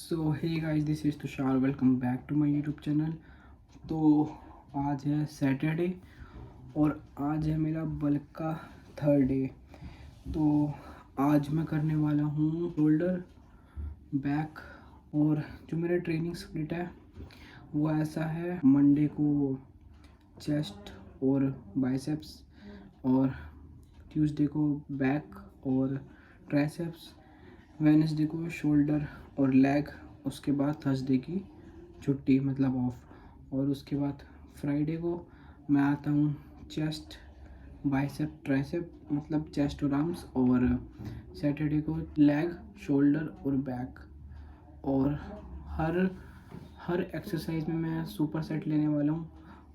So hey guys, this is Tushar. Welcome back to my YouTube channel. तो आज है Saturday और आज है मेरा बल्क का थर्ड डे। तो आज मैं करने वाला हूँ शोल्डर, बैक। और जो मेरा ट्रेनिंग स्प्लिट है वो ऐसा है: मंडे को चेस्ट और बाइसेप्स, और ट्यूसडे को बैक और ट्राइसेप्स, वेडनेसडे को शोल्डर और लेग, उसके बाद थर्सडे की छुट्टी मतलब ऑफ। और उसके बाद फ्राइडे को मैं आता हूँ चेस्ट, बाइसेप, ट्राइसेप मतलब चेस्ट और आर्म्स, और सैटरडे को लेग, शोल्डर और बैक। और हर हर एक्सरसाइज में मैं सुपर सेट लेने वाला हूँ।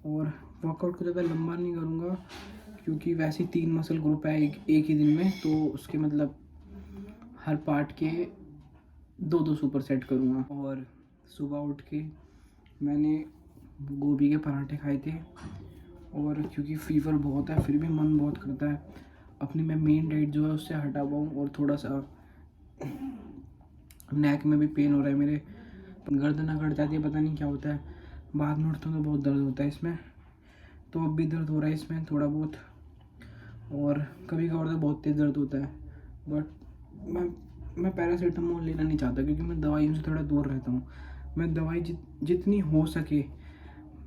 और वर्कआउट को ज़्यादा लंबा नहीं करूँगा क्योंकि वैसे ही 3 मसल ग्रुप है एक ही दिन में, तो उसके मतलब हर पार्ट के 2-2 सुपर सेट करूँगा। और सुबह उठ के मैंने गोभी के पराठे खाए थे, और क्योंकि फीवर बहुत है फिर भी मन बहुत करता है अपनी मैं मेन डाइट जो है उससे हटा पाऊँ। और थोड़ा सा नेक में भी पेन हो रहा है, मेरे गर्दन अकड़ जाती है, पता नहीं क्या होता है। बाद में उठता हूँ तो बहुत दर्द होता है इसमें, तो अब भी दर्द हो रहा है इसमें थोड़ा बहुत, और कभी कभार तो बहुत तेज़ दर्द होता है। बट मैं पैरासीटामोल लेना नहीं चाहता क्योंकि मैं दवाइयों से थोड़ा दूर रहता हूँ। मैं दवाई जितनी हो सके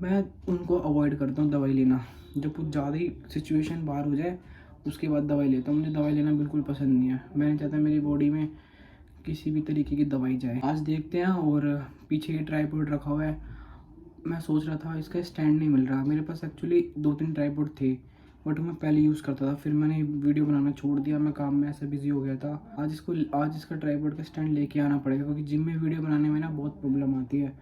मैं उनको अवॉइड करता हूँ दवाई लेना। जब कुछ ज़्यादा ही सिचुएशन बाहर हो जाए उसके बाद दवाई लेता हूँ। मुझे दवाई लेना बिल्कुल पसंद नहीं है। मैं नहीं चाहता मेरी बॉडी में किसी भी तरीके की दवाई जाए। आज देखते हैं। और पीछे ये ट्राइपॉड रखा हुआ है। मैं सोच रहा था इसका स्टैंड नहीं मिल रहा। मेरे पास एक्चुअली 2-3 ट्राइपॉड थे बट मैं पहले यूज़ करता था, फिर मैंने वीडियो बनाना छोड़ दिया, मैं काम में ऐसे बिजी हो गया था। आज इसका ट्राइपॉड का स्टैंड लेके आना पड़ेगा क्योंकि जिम में वीडियो बनाने में ना बहुत प्रॉब्लम आती है।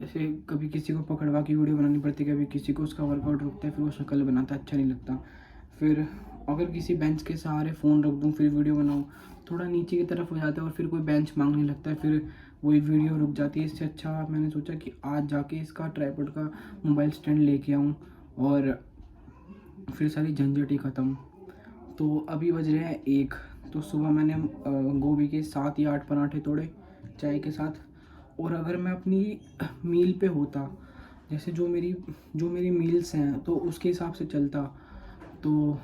जैसे कभी किसी को पकड़वा के वीडियो बनानी पड़ती है, कभी किसी को उसका वर्कआउट रुकता है, फिर वो शक्ल बनाता है, अच्छा नहीं लगता। फिर अगर किसी बेंच के सहारे फ़ोन रख दूँ फिर वीडियो बनाऊँ, थोड़ा नीचे की तरफ हो जाता है और फिर कोई बेंच मांगने लगता है, फिर वही वीडियो रुक जाती है। इससे अच्छा मैंने सोचा कि आज जाके इसका ट्राइपॉड का मोबाइल स्टैंड लेके आऊँ और फिर सारी झंझट ही ख़त्म। तो अभी बज रहे हैं 1। तो सुबह मैंने गोभी के 7 या 8 पराठे तोड़े चाय के साथ। और अगर मैं अपनी मील पे होता, जैसे जो मेरी मील्स हैं तो उसके हिसाब से चलता, तो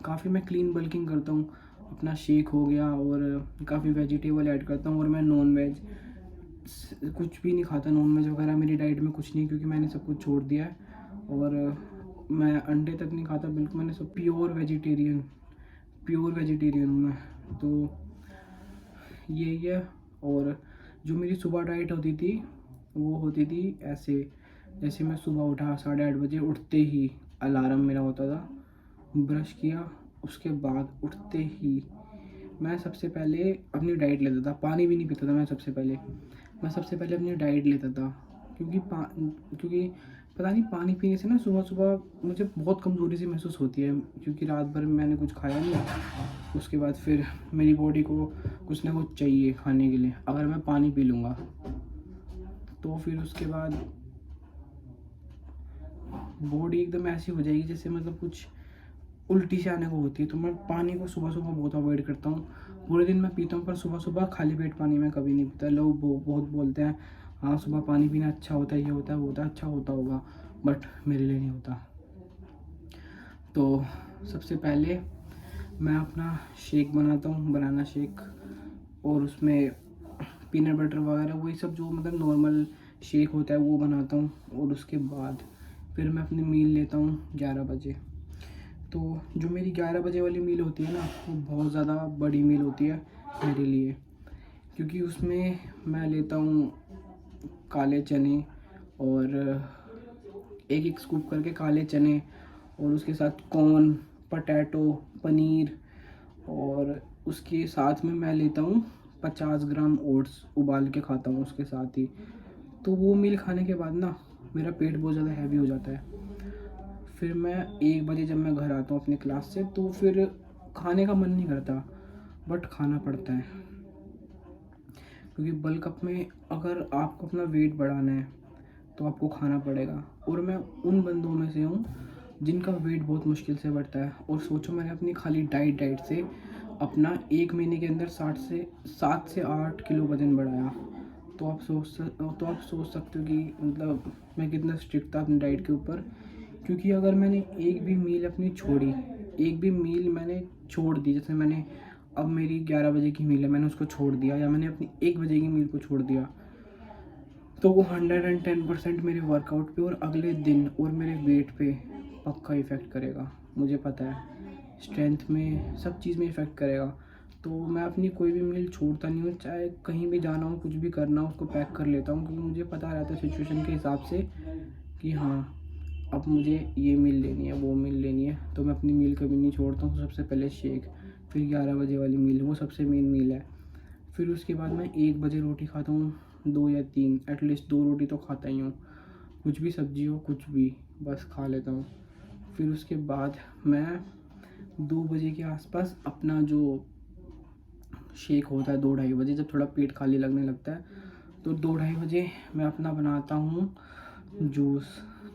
काफ़ी मैं क्लीन बल्किंग करता हूँ। अपना शेक हो गया और काफ़ी वेजिटेबल ऐड करता हूँ। और मैं नॉन वेज कुछ भी नहीं खाता, नॉन वेज वगैरह मेरी डाइट में कुछ नहीं, क्योंकि मैंने सब कुछ छोड़ दिया है। और मैं अंडे तक नहीं खाता बिल्कुल, मैंने सब प्योर वेजिटेरियन हूँ मैं। तो यही है। और जो मेरी सुबह डाइट होती थी वो होती थी ऐसे: जैसे मैं सुबह उठा 8:30 बजे, उठते ही अलार्म मेरा होता था, ब्रश किया, उसके बाद उठते ही मैं सबसे पहले अपनी डाइट लेता था। पानी भी नहीं पीता था मैं सबसे पहले अपनी डाइट लेता था। क्योंकि पता नहीं पानी पीने से ना सुबह सुबह मुझे बहुत कमज़ोरी सी महसूस होती है, क्योंकि रात भर मैंने कुछ खाया नहीं। उसके बाद फिर मेरी बॉडी को कुछ ना कुछ चाहिए खाने के लिए। अगर मैं पानी पी लूँगा तो फिर उसके बाद बॉडी एकदम ऐसी हो जाएगी जैसे मतलब कुछ उल्टी से आने को होती है। तो मैं पानी को सुबह सुबह बहुत अवॉइड करता हूँ। पूरे दिन मैं पीता हूँ पर सुबह सुबह खाली पेट पानी मैं कभी नहीं पीता। लोग बहुत बोलते हैं हाँ सुबह पानी पीना अच्छा होता है, ये होता है वो होता है, अच्छा होता होगा, बट मेरे लिए नहीं होता। तो सबसे पहले मैं अपना शेक बनाता हूँ, बनाना शेक, और उसमें पीनट बटर वगैरह वही सब जो मतलब नॉर्मल शेक होता है वो बनाता हूँ। और उसके बाद फिर मैं अपनी मील लेता हूँ 11 बजे। तो जो मेरी 11 बजे वाली मील होती है ना वो बहुत ज़्यादा बड़ी मील होती है मेरे लिए, क्योंकि उसमें मैं लेता हूँ काले चने, और एक एक स्कूप करके काले चने, और उसके साथ कॉर्न, पटैटो, पनीर, और उसके साथ में मैं लेता हूँ 50 ग्राम ओट्स उबाल के खाता हूँ उसके साथ ही। तो वो मील खाने के बाद ना मेरा पेट बहुत ज़्यादा हैवी हो जाता है। फिर मैं 1 बजे जब मैं घर आता हूँ अपने क्लास से तो फिर खाने का मन नहीं करता, बट खाना पड़ता है, क्योंकि बल्क अप में अगर आपको अपना वेट बढ़ाना है तो आपको खाना पड़ेगा। और मैं उन बंदों में से हूँ जिनका वेट बहुत मुश्किल से बढ़ता है। और सोचो मैंने अपनी खाली डाइट से अपना 1 महीने के अंदर 7 से 8 किलो वज़न बढ़ाया। तो आप सोच सकते हो कि मतलब मैं कितना स्ट्रिक्ट था अपनी डाइट के ऊपर। क्योंकि अगर मैंने एक भी मील अपनी छोड़ी, एक भी मील मैंने छोड़ दी, जैसे मैंने अब मेरी 11 बजे की मील है, मैंने उसको छोड़ दिया, या मैंने अपनी 1 बजे की मील को छोड़ दिया, तो वो 110% मेरे वर्कआउट पे और अगले दिन और मेरे वेट पे पक्का इफ़ेक्ट करेगा। मुझे पता है, स्ट्रेंथ में, सब चीज़ में इफ़ेक्ट करेगा। तो मैं अपनी कोई भी मील छोड़ता नहीं हूँ, चाहे कहीं भी जाना हो, कुछ भी करना हो, उसको पैक कर लेता हूँ, क्योंकि मुझे पता रहता है सिचुएशन के हिसाब से कि हाँ, अब मुझे ये मील लेनी है, वो मील लेनी है। तो मैं अपनी मील कभी नहीं छोड़ता हूँ। सबसे पहले शेक, फिर 11 बजे वाली मील, वो सबसे मेन मील है। फिर उसके बाद मैं 1 बजे रोटी खाता हूँ, 2 या 3, एटलीस्ट 2 रोटी तो खाता ही हूँ। कुछ भी सब्जी हो, कुछ भी, बस खा लेता हूँ। फिर उसके बाद मैं 2 बजे के आसपास अपना जो शेक होता है, 2-2:30 बजे, जब थोड़ा पेट खाली लगने लगता है, तो 2-2:30 बजे मैं अपना बनाता हूँ जूस,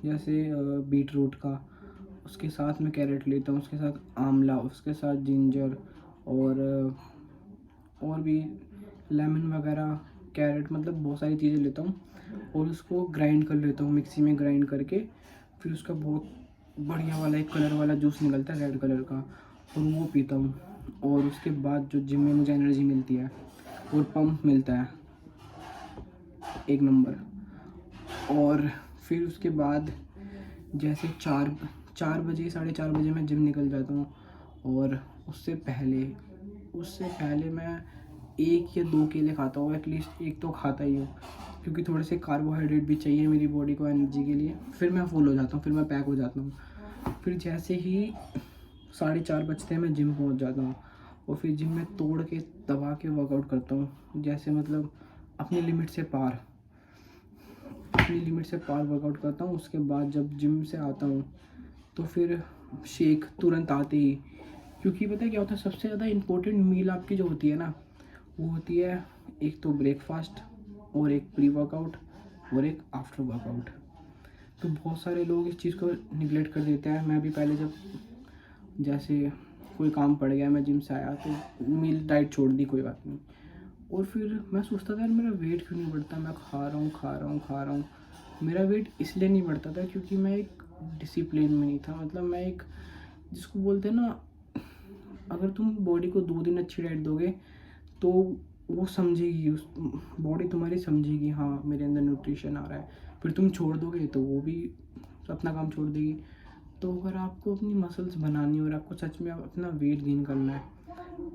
जैसे बीट रूट का, उसके साथ मैं कैरेट लेता हूँ, उसके साथ आंवला, उसके साथ जिंजर, और भी लेमन वगैरह, कैरेट, मतलब बहुत सारी चीज़ें लेता हूँ और उसको ग्राइंड कर लेता हूँ, मिक्सी में ग्राइंड करके। फिर उसका बहुत बढ़िया वाला एक कलर वाला जूस निकलता है, रेड कलर का, और वो पीता हूँ। और उसके बाद जो जिम में मुझे एनर्जी मिलती है और पंप मिलता है, एक नंबर। और फिर उसके बाद जैसे 4 बजे, 4:30 बजे मैं जिम निकल जाता हूँ। और उससे पहले मैं 1 या 2 केले खाता हूँ, एटलीस्ट एक तो खाता ही हूँ, क्योंकि थोड़े से कार्बोहाइड्रेट भी चाहिए मेरी बॉडी को एनर्जी के लिए। फिर मैं फुल हो जाता हूँ, फिर मैं पैक हो जाता हूँ। फिर जैसे ही 4:30 बजते हैं मैं जिम पहुँच जाता हूँ, और फिर जिम में तोड़ के दबा के वर्कआउट करता हूँ, जैसे मतलब अपनी लिमिट से पार वर्कआउट करता हूँ। उसके बाद जब जिम से आता हूँ तो फिर शेक तुरंत आते ही, क्योंकि पता है क्या होता है, सबसे ज़्यादा इम्पोर्टेंट मील आपकी जो होती है ना, वो होती है एक तो ब्रेकफास्ट, और एक प्री वर्कआउट, और एक आफ्टर वर्कआउट। तो बहुत सारे लोग इस चीज़ को निगलेक्ट कर देते हैं। मैं भी पहले जब जैसे कोई काम पड़ गया, मैं जिम से आया तो मील डाइट छोड़ दी, कोई बात नहीं, और फिर मैं सोचता था यार मेरा वेट क्यों नहीं बढ़ता, मैं खा रहा हूँ। मेरा वेट इसलिए नहीं बढ़ता था क्योंकि मैं एक डिसिप्लिन में नहीं था। मतलब मैं एक, जिसको बोलते हैं ना, अगर तुम बॉडी को 2 दिन अच्छी डाइट दोगे तो वो समझेगी, उस बॉडी तुम्हारी समझेगी, हाँ मेरे अंदर न्यूट्रिशन आ रहा है। फिर तुम छोड़ दोगे तो वो भी अपना काम छोड़ देगी। तो अगर आपको अपनी मसल्स बनानी है और आपको सच में अपना वेट गेन करना है,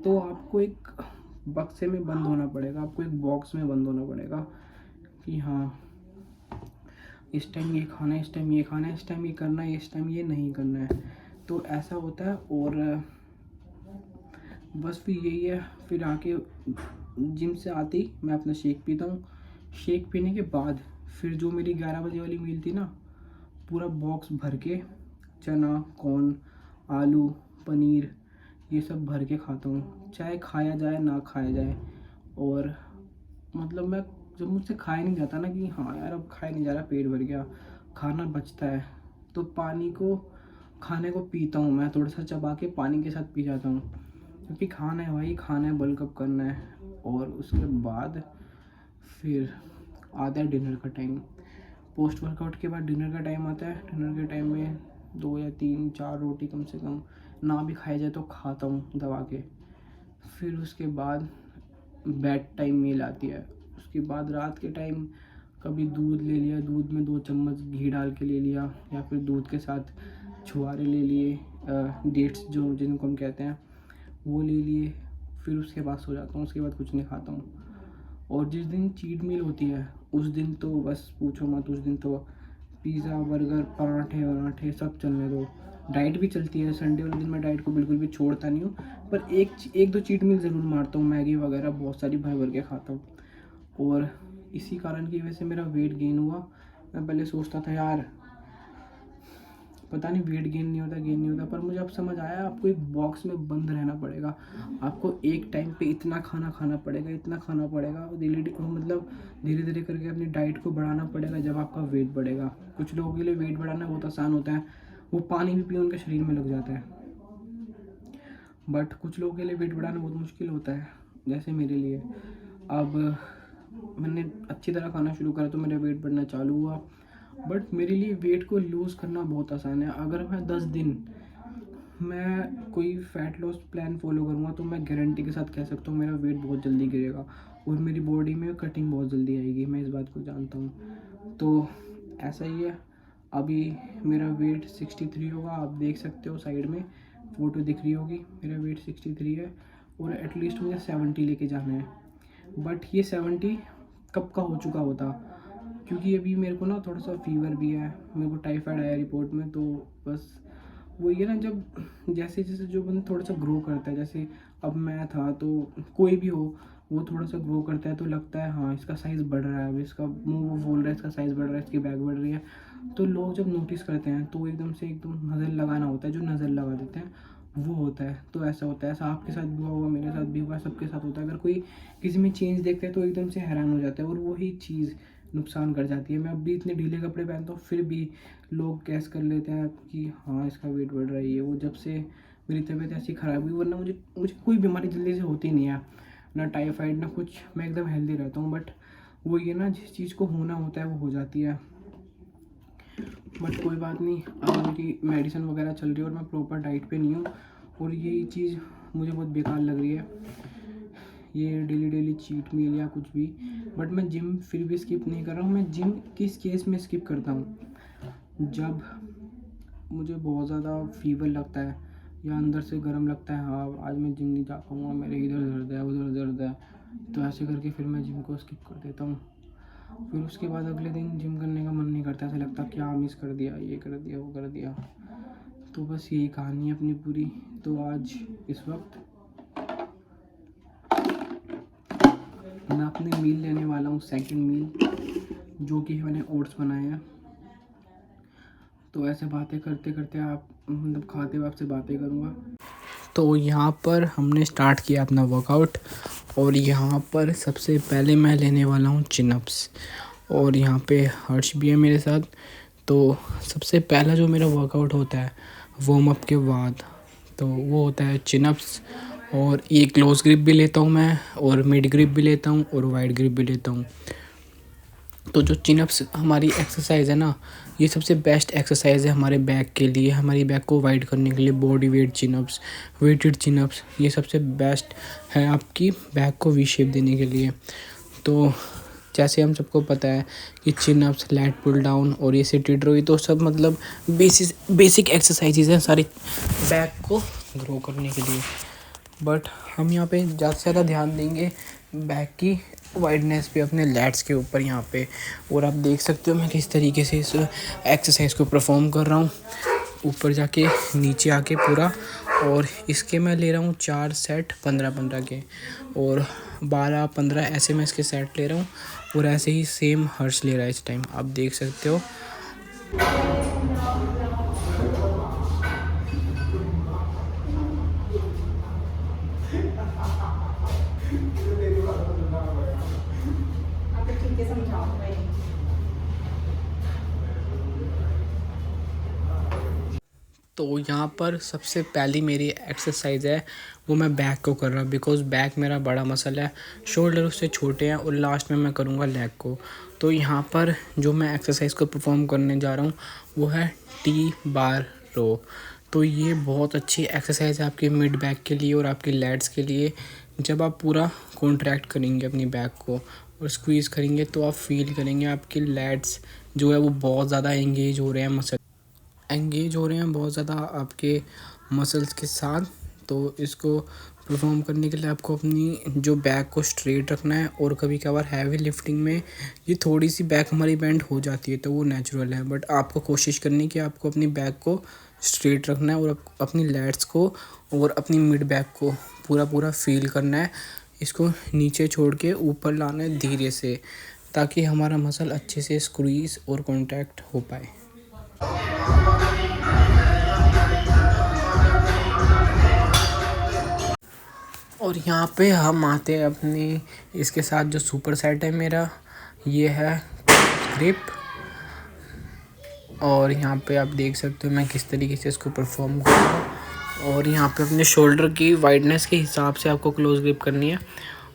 तो आपको एक बक्से में बंद होना पड़ेगा, आपको एक बॉक्स में बंद होना पड़ेगा कि हाँ, इस टाइम ये खाना है, इस टाइम ये खाना है, इस टाइम ये करना है, इस टाइम ये नहीं करना है। तो ऐसा होता है। और बस फिर यही है। फिर आके जिम से आते ही मैं अपना शेक पीता हूँ। शेक पीने के बाद फिर जो मेरी 11 बजे वाली मील थी ना, पूरा बॉक्स भर के चना, कॉर्न, आलू, पनीर, ये सब भर के खाता हूँ, चाहे खाया जाए ना खाया जाए। और मतलब मैं, जब मुझसे खाया नहीं जाता ना कि हाँ यार अब खाया नहीं जा रहा, पेट भर गया, खाना बचता है, तो खाने को पीता हूँ मैं, थोड़ा सा चबा के पानी के साथ पी जाता हूँ, क्योंकि खाना है भाई, खाना है, बल्क अप करना है। और उसके बाद फिर आता है डिनर का टाइम। पोस्ट वर्कआउट के बाद डिनर का टाइम आता है। डिनर के टाइम में 2 या 3-4 रोटी कम से कम, ना भी खाया जाए तो खाता हूँ दबा के। फिर उसके बाद बेड टाइम मील आती है। उसके बाद रात के टाइम कभी दूध ले लिया, दूध में 2 चम्मच घी डाल के ले लिया, या फिर दूध के साथ छुआरे ले लिए, डेट्स जो जिनको हम कहते हैं, वो ले लिए। फिर उसके बाद सो जाता हूँ, उसके बाद कुछ नहीं खाता हूँ। और जिस दिन चीट मील होती है उस दिन तो बस पूछो मत, उस दिन तो पिज़्ज़ा, बर्गर, पराठे वराठे सब चलने दो। डाइट भी चलती है, संडे वाले दिन मैं डाइट को बिल्कुल भी छोड़ता नहीं हूँ, पर एक दो चीट मील ज़रूर मारता हूँ, मैगी वगैरह बहुत सारी भर भर के खाता हूँ। और इसी कारण की वजह से मेरा वेट गेन हुआ। मैं पहले सोचता था यार पता नहीं वेट गेन नहीं होता, पर मुझे अब समझ आया, आपको एक बॉक्स में बंद रहना पड़ेगा। आपको एक टाइम पे इतना खाना खाना पड़ेगा, धीरे धीरे करके अपनी डाइट को बढ़ाना पड़ेगा, जब आपका वेट बढ़ेगा। कुछ लोगों के लिए वेट बढ़ाना बहुत आसान होता है, वो पानी भी पिए उनके शरीर में लग जाता है। बट कुछ लोगों के लिए वेट बढ़ाना बहुत मुश्किल होता है, जैसे मेरे लिए। अब मैंने अच्छी तरह खाना शुरू करा तो मेरा वेट बढ़ना चालू हुआ। बट मेरे लिए वेट को लूज़ करना बहुत आसान है। अगर मैं 10 दिन मैं कोई फ़ैट लॉस प्लान फॉलो करूँगा तो मैं गारंटी के साथ कह सकता हूँ मेरा वेट बहुत जल्दी गिरेगा और मेरी बॉडी में कटिंग बहुत जल्दी आएगी। मैं इस बात को जानता हूँ। तो ऐसा ही है। अभी मेरा वेट 63 होगा, आप देख सकते हो साइड में फ़ोटो दिख रही होगी। मेरा वेट 63 है और एटलीस्ट मुझे 70 लेके जाना है। बट ये 70 कब का हो चुका होता, क्योंकि अभी मेरे को ना थोड़ा सा फीवर भी है, मेरे को टाइफाइड आया रिपोर्ट में। तो बस वही है ना, जब जैसे जैसे जो बंदा थोड़ा सा ग्रो करता है, जैसे अब मैं था तो कोई भी हो, वो थोड़ा सा ग्रो करता है तो लगता है हाँ इसका साइज़ बढ़ रहा है, अब इसका मुंह वो बोल रहा है इसका साइज़ बढ़ रहा है, इसकी बैक बढ़ रही है। तो लोग जब नोटिस करते हैं तो एकदम से एकदम नज़र लगाना होता है, जो नज़र लगा देते हैं वो होता है। तो ऐसा होता है, ऐसा आपके साथ भी हुआ होगा, मेरे साथ भी हुआ, सबके साथ होता है। अगर कोई किसी में चेंज देखता है तो एकदम से हैरान हो जाता है और वही चीज़ नुकसान कर जाती है। मैं अब भी इतने ढीले कपड़े पहनता हूँ फिर भी लोग गैस कर लेते हैं कि हाँ इसका वेट बढ़ रहा है। ये वो जब से मेरी तबीयत ऐसी ख़राब हुई, वरना मुझे मुझे कोई बीमारी जल्दी से होती नहीं है, ना टाइफाइड ना कुछ, मैं एकदम हेल्दी रहता हूँ। बट वो ये ना, जिस चीज़ को होना होता है वो हो जाती है। बट कोई बात नहीं, अब मेरी मेडिसिन वगैरह चल रही है और मैं प्रॉपर डाइट पे नहीं हूँ और यही चीज़ मुझे बहुत बेकार लग रही है, ये डेली डेली चीट मील या कुछ भी। बट मैं जिम फिर भी स्किप नहीं कर रहा हूँ। मैं जिम किस केस में स्किप करता हूँ, जब मुझे बहुत ज़्यादा फीवर लगता है या अंदर से गर्म लगता है, हाँ आज मैं जिम नहीं जा पाऊँगा, मेरे इधर दर्द है उधर दर्द है, तो ऐसे करके फिर मैं जिम को स्किप कर देता हूँ। फिर उसके बाद अगले दिन जिम करने का मन नहीं करता, ऐसा लगता क्या मिस कर दिया, ये कर दिया वो कर दिया। तो बस यही कहानी है अपनी पूरी। तो आज इस वक्त मैं अपने मील लेने वाला हूँ, सेकंड मील, जो कि मैंने ओट्स बनाए हैं। तो ऐसे बातें करते करते आप मतलब खाते हुए आपसे बातें करूँगा। तो यहाँ पर हमने स्टार्ट किया अपना वर्कआउट और यहाँ पर सबसे पहले मैं लेने वाला हूँ चिनअप्स और यहाँ पे हर्ष भी है मेरे साथ। तो सबसे पहला जो मेरा वर्कआउट होता है वार्म अप के बाद, तो वो होता है चिनअप्स। और ये क्लोज ग्रिप भी लेता हूँ मैं और मिड ग्रिप भी लेता हूँ और वाइड ग्रिप भी लेता हूँ। तो जो चिनअप्स हमारी एक्सरसाइज है ना, ये सबसे बेस्ट एक्सरसाइज है हमारे बैक के लिए, हमारी बैक को वाइड करने के लिए। Body weight chinups, weighted chinups, ये सबसे बेस्ट है आपकी बैक को वी शेप देने के लिए। तो जैसे हम सबको पता है कि चिनअप्स, लैट पुल डाउन और ये सिटेड रो, ये तो सब मतलब बेसिक एक्सरसाइजेज हैं सारी बैक को ग्रो करने के लिए। बट हम यहाँ पे ज़्यादा से ज़्यादा ध्यान देंगे बैक की वाइडनेस पे, अपने लैट्स के ऊपर यहाँ पे। और आप देख सकते हो मैं किस तरीके से इस एक्सरसाइज को परफॉर्म कर रहा हूँ, ऊपर जाके नीचे आके पूरा। और इसके मैं ले रहा हूँ 4 सेट 15-15 के और 12-15 ऐसे मैं इसके सेट ले रहा हूँ। और ऐसे ही सेम हर्ष ले रहा है इस टाइम, आप देख सकते हो। तो यहाँ पर सबसे पहली मेरी एक्सरसाइज है वो मैं बैक को कर रहा हूँ, बिकॉज़ बैक मेरा बड़ा मसल है, शोल्डर उससे छोटे हैं। और लास्ट में मैं करूँगा लेग को। तो यहाँ पर जो मैं एक्सरसाइज को परफॉर्म करने जा रहा हूँ वो है टी बार रो। तो ये बहुत अच्छी एक्सरसाइज है आपके मिड बैक के लिए और आपके लैट्स के लिए। जब आप पूरा कॉन्ट्रैक्ट करेंगे अपनी बैक को और स्क्वीज़ करेंगे तो आप फील करेंगे आपके लैट्स जो है वो बहुत ज़्यादा एंगेज हो रहे हैं बहुत ज़्यादा आपके मसल्स के साथ। तो इसको परफॉर्म करने के लिए आपको अपनी जो बैक को स्ट्रेट रखना है। और कभी कभार हैवी लिफ्टिंग में ये थोड़ी सी बैक हमारी बेंड हो जाती है, तो वो नेचुरल है। बट आपको कोशिश करनी है कि आपको अपनी बैक को स्ट्रेट रखना है और अपनी लैट्स को और अपनी मिड बैक को पूरा फील करना है। इसको नीचे छोड़ के ऊपर लाना है धीरे से, ताकि हमारा मसल अच्छे से स्क्वीज़ और कॉन्टैक्ट हो पाए। और यहाँ पे हम आते हैं अपनी इसके साथ जो सुपर सेट है मेरा, ये है ग्रिप। और यहाँ पे आप देख सकते हो मैं किस तरीके से इसको परफॉर्म कर रहा हूँ। और यहाँ पे अपने शोल्डर की वाइडनेस के हिसाब से आपको क्लोज ग्रिप करनी है।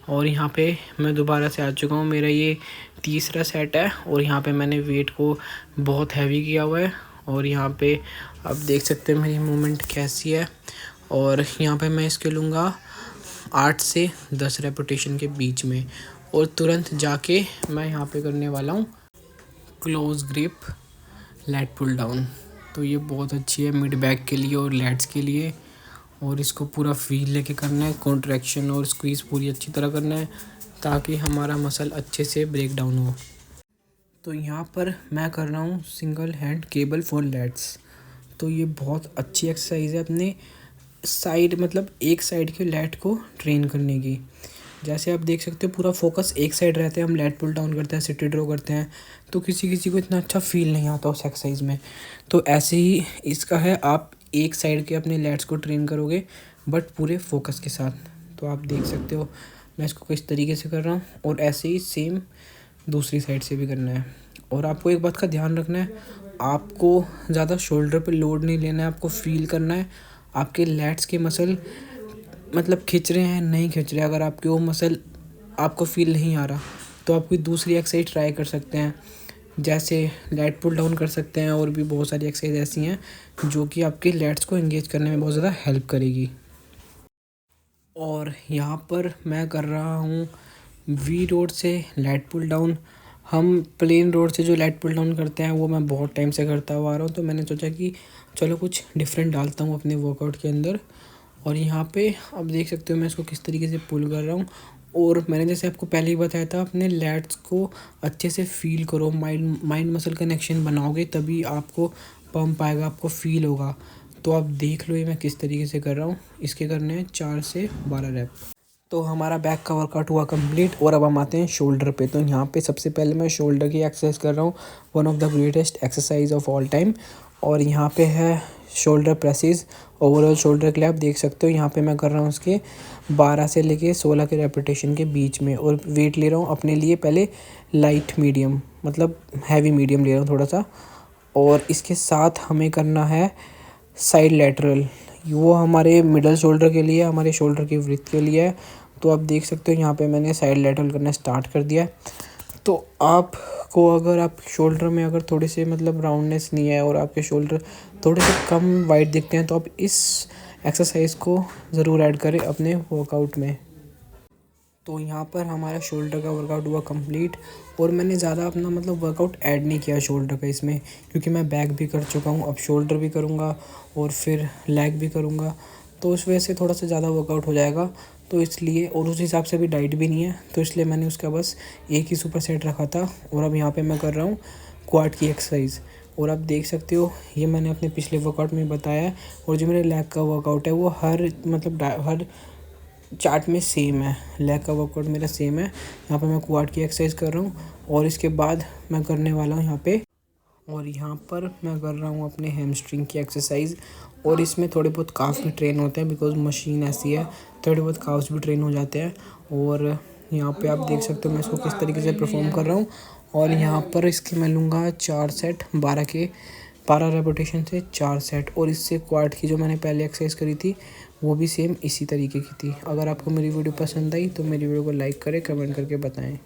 और यहाँ पे मैं दोबारा से आ चुका हूँ। मेरा ये तीसरा सेट है और यहाँ पे मैंने वेट को बहुत हैवी किया हुआ है। और यहाँ पे आप देख सकते हैं मेरी मूवमेंट कैसी है। और यहाँ पे मैं इसके लूँगा 8 से 10 रेपिटेशन के बीच में। और तुरंत जाके मैं यहाँ पे करने वाला हूँ close grip lat pull down. तो ये बहुत अच्छी है मिड बैक के लिए और लैट्स के लिए। और इसको पूरा फील लेके करना है, कॉन्ट्रैक्शन और स्क्वीज़ पूरी अच्छी तरह करना है ताकि हमारा मसल अच्छे से ब्रेक डाउन हो। तो यहाँ पर मैं कर रहा हूँ single hand cable for lats. तो ये बहुत अच्छी एक्सरसाइज है अपने साइड, मतलब एक साइड के लैट को ट्रेन करने की। जैसे आप देख सकते हो पूरा फोकस एक साइड रहता है, हम लैट पुल डाउन करते हैं, सिटी ड्रॉ करते हैं, तो किसी किसी को इतना अच्छा फील नहीं आता उस एक्सरसाइज में। तो ऐसे ही इसका है, आप एक साइड के अपने लैट्स को ट्रेन करोगे बट पूरे फोकस के साथ। तो आप देख सकते हो मैं इसको किस तरीके से कर रहा हूँ। और ऐसे ही सेम दूसरी साइड से भी करना है। और आपको एक बात का ध्यान रखना है, आपको ज़्यादा शोल्डर पे लोड नहीं लेना है, आपको फील करना है आपके लैट्स के मसल मतलब खिंच रहे हैं नहीं खिंच रहे। अगर आपके वो मसल आपको फील नहीं आ रहा तो आप कोई दूसरी एक्सरसाइज ट्राई कर सकते हैं, जैसे लैट पुल डाउन कर सकते हैं। और भी बहुत सारी एक्सरसाइज ऐसी हैं जो कि आपके लैट्स को एंगेज करने में बहुत ज़्यादा हेल्प करेगी। और यहाँ पर मैं कर रहा हूँ वी रोड से लैट पुल डाउन। हम प्लेन रोड से जो लैट पुल डाउन करते हैं वो मैं बहुत टाइम से करता हुआ आ रहा हूँ, तो मैंने सोचा कि चलो कुछ डिफरेंट डालता हूँ अपने वर्कआउट के अंदर। और यहाँ पे आप देख सकते हो मैं इसको किस तरीके से पुल कर रहा हूँ। और मैंने जैसे आपको पहले ही बताया था, अपने लैट्स को अच्छे से फील करो, माइंड मसल कनेक्शन बनाओगे तभी आपको पंप आएगा, आपको फील होगा। तो आप देख लो ये मैं किस तरीके से कर रहा हूँ। इसके करने हैं 4 से 12 रैप। तो हमारा बैक का वर्कआउट हुआ कंप्लीट। और अब हम आते हैं शोल्डर पे। तो यहाँ पे सबसे पहले मैं शोल्डर की एक्सरसाइज कर रहा हूँ, one of the greatest exercise of all time. और यहाँ पे है शोल्डर प्रेसेस, ओवरऑल शोल्डर के लिए आप देख सकते हो। यहाँ पे मैं कर रहा हूँ उसके 12 से लेके 16 के रेपिटेशन के बीच में। और वेट ले रहा हूँ अपने लिए पहले लाइट मीडियम, मतलब हैवी मीडियम ले रहा हूँ थोड़ा सा। और इसके साथ हमें करना है साइड लैटरल, वो हमारे मिडल शोल्डर के लिए, हमारे शोल्डर की वृत्त के लिए है। तो आप देख सकते हो यहाँ पे मैंने साइड लैटरल करना स्टार्ट कर दिया है। तो आपको अगर आप शोल्डर में अगर थोड़े से मतलब राउंडनेस नहीं है और आपके शोल्डर थोड़े से कम वाइड दिखते हैं तो आप इस एक्सरसाइज को ज़रूर ऐड करें अपने वर्कआउट में। तो यहाँ पर हमारा शोल्डर का वर्कआउट हुआ कंप्लीट। और मैंने ज़्यादा अपना मतलब वर्कआउट ऐड नहीं किया शोल्डर का इसमें, क्योंकि मैं बैक भी कर चुका हूँ, अब शोल्डर भी करूँगा और फिर लेग भी करूँगा। तो उस वजह से थोड़ा सा ज़्यादा वर्कआउट हो जाएगा, तो इसलिए। और उस हिसाब से भी डाइट भी नहीं है, तो इसलिए मैंने उसका बस एक ही सुपर सेट रखा था। और अब यहाँ पर मैं कर रहा हूँ क्वाड की एक्सरसाइज। और आप देख सकते हो ये मैंने अपने पिछले वर्कआउट में बताया है। और जो मेरे लेग का वर्कआउट है वो हर हर चार्ट में सेम है, लेग का वर्कआउट मेरा सेम है। यहाँ पे मैं क्वाड की एक्सरसाइज कर रहा हूँ और इसके बाद मैं करने वाला हूँ यहाँ पे, और यहाँ पर मैं कर रहा हूँ अपने हैमस्ट्रिंग की एक्सरसाइज। और इसमें थोड़े बहुत काफ भी ट्रेन होते हैं, बिकॉज मशीन ऐसी है, थोड़े बहुत काफ्स भी ट्रेन हो जाते हैं। और यहाँ पे आप देख सकते हो मैं इसको किस तरीके से परफॉर्म कर रहा हूँ। और यहाँ पर इसके मैं लूँगा 4 सेट 12 रेपिटेशन से 4 सेट। और इससे क्वाड की जो मैंने पहले एक्सरसाइज करी थी वो भी सेम इसी तरीके की थी। अगर आपको मेरी वीडियो पसंद आई तो मेरी वीडियो को लाइक करें, कमेंट करके बताएं।